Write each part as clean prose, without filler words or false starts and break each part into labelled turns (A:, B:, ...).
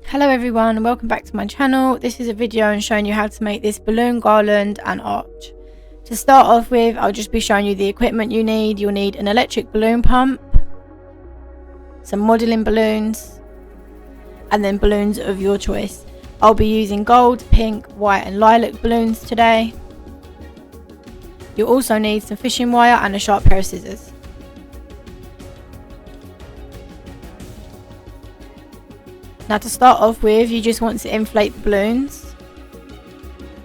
A: Hello everyone, and welcome back to my channel. This is a video on showing you how to make this balloon garland and arch. To start off with, I'll just be showing you the equipment you need. You'll need an electric balloon pump, some modelling balloons, and then balloons of your choice. I'll be using gold, pink, white and lilac balloons today. You'll also need some fishing wire and a sharp pair of scissors. Now to start off with, you just want to inflate the balloons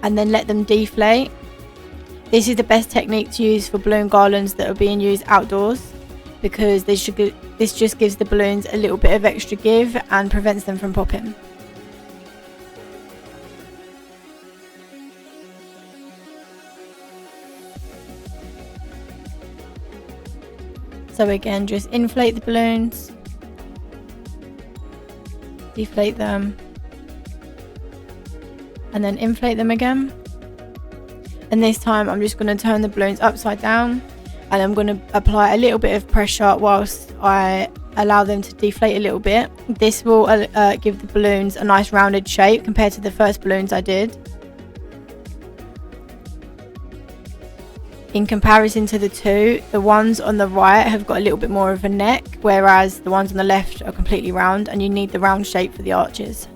A: and then let them deflate. This is the best technique to use for balloon garlands that are being used outdoors, because this just gives the balloons a little bit of extra give and prevents them from popping. So again, just inflate the balloons, deflate them, and then inflate them again. And this time I'm just going to turn the balloons upside down, and I'm going to apply a little bit of pressure whilst I allow them to deflate a little bit. This will give the balloons a nice rounded shape compared to the first balloons I did. In comparison to the two, the ones on the right have got a little bit more of a neck, whereas the ones on the left are completely round, and you need the round shape for the arches.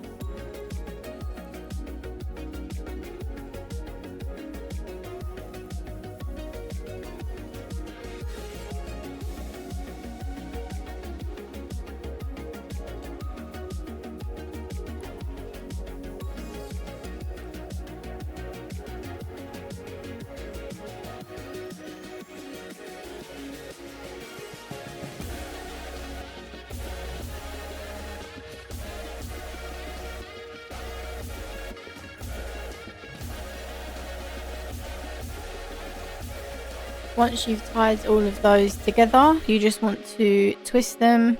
A: Once you've tied all of those together, you just want to twist them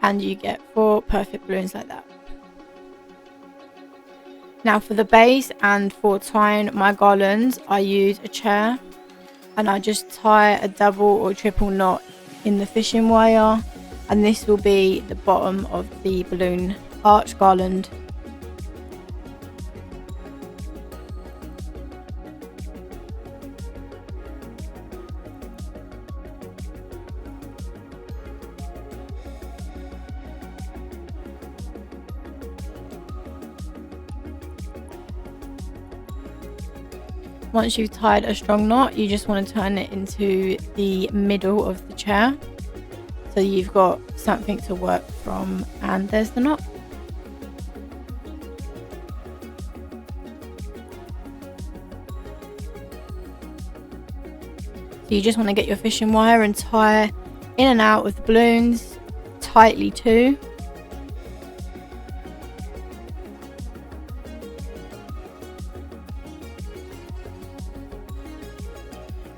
A: and you get 4 perfect balloons like that. Now for the base and for tying my garlands, I use a chair and I just tie a double or triple knot in the fishing wire, and this will be the bottom of the balloon arch garland. Once you've tied a strong knot, you just want to turn it into the middle of the chair, so you've got something to work from, and there's the knot. So you just want to get your fishing wire and tie in and out of the balloons tightly too.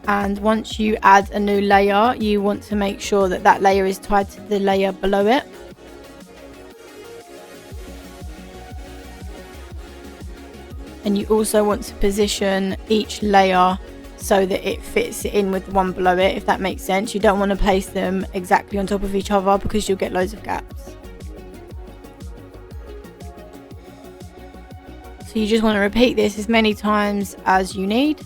A: And once you add a new layer, you want to make sure that that layer is tied to the layer below it. And you also want to position each layer so that it fits in with the one below it, if that makes sense. You don't want to place them exactly on top of each other because you'll get loads of gaps. So you just want to repeat this as many times as you need.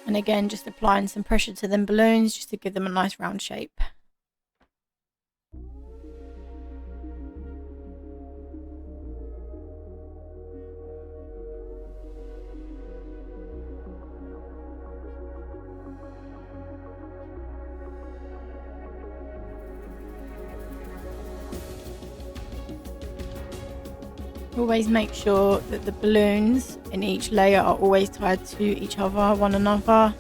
A: And again, just applying some pressure to them balloons just to give them a nice round shape. Always make sure that the balloons in each layer are always tied to each other, one another.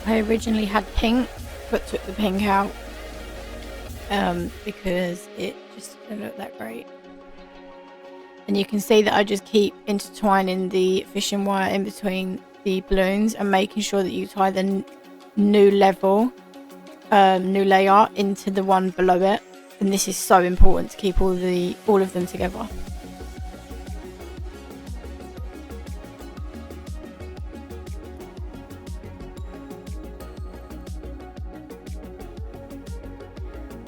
A: I originally had pink but took the pink out because it just didn't look that great. And you can see that I just keep intertwining the fishing wire in between the balloons and making sure that you tie the new level, new layer into the one below it. And this is so important to keep all of them together.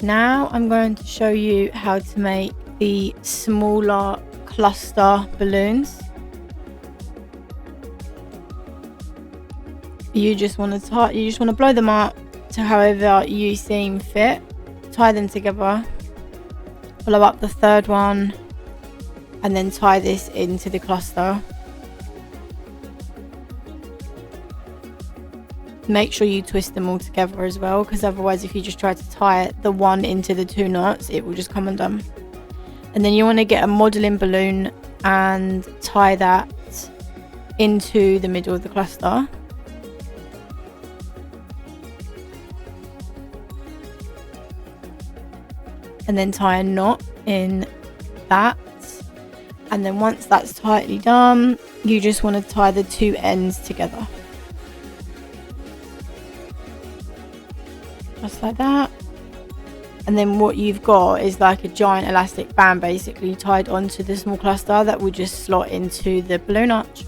A: Now I'm going to show you how to make the smaller cluster balloons. You just want to blow them up to however you seem fit. Tie them together, blow up the third one, and then tie this into the cluster. Make sure you twist them all together as well, because otherwise if you just try to tie the one into the two knots, it will just come undone. And then you want to get a modeling balloon and tie that into the middle of the cluster. And then tie a knot in that. And then once that's tightly done, you just want to tie the two ends together. Just like that. And then what you've got is like a giant elastic band basically tied onto the small cluster that will just slot into the balloon arch.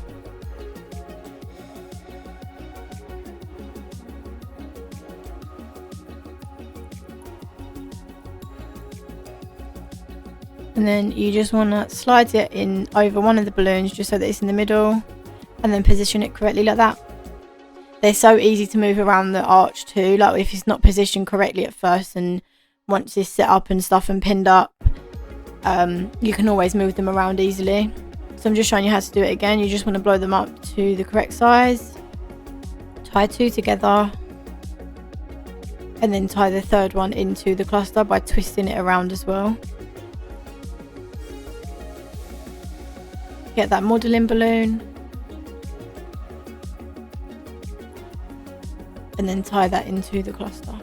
A: And then you just want to slide it in over one of the balloons just so that it's in the middle, and then position it correctly like that. They're so easy to move around the arch too, like if it's not positioned correctly at first, and once it's set up and stuff and pinned up, you can always move them around easily. So I'm just showing you how to do it again. You just want to blow them up to the correct size, tie two together, and then tie the third one into the cluster by twisting it around as well. Get that modeling balloon and then tie that into the cluster.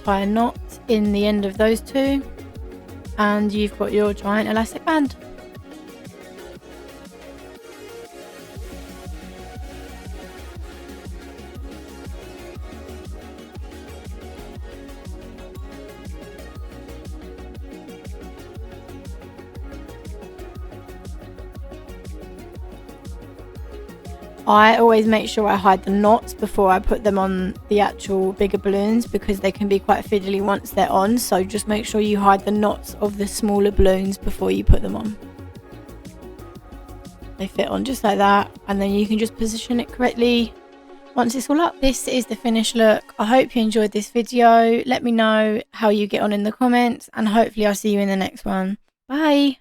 A: Tie a knot in the end of those two, and you've got your giant elastic band. I always make sure I hide the knots before I put them on the actual bigger balloons, because they can be quite fiddly once they're on, so just make sure you hide the knots of the smaller balloons before you put them on. They fit on just like that, and then you can just position it correctly once it's all up. This is the finished look. I hope you enjoyed this video. Let me know how you get on in the comments, and hopefully I'll see you in the next one. Bye!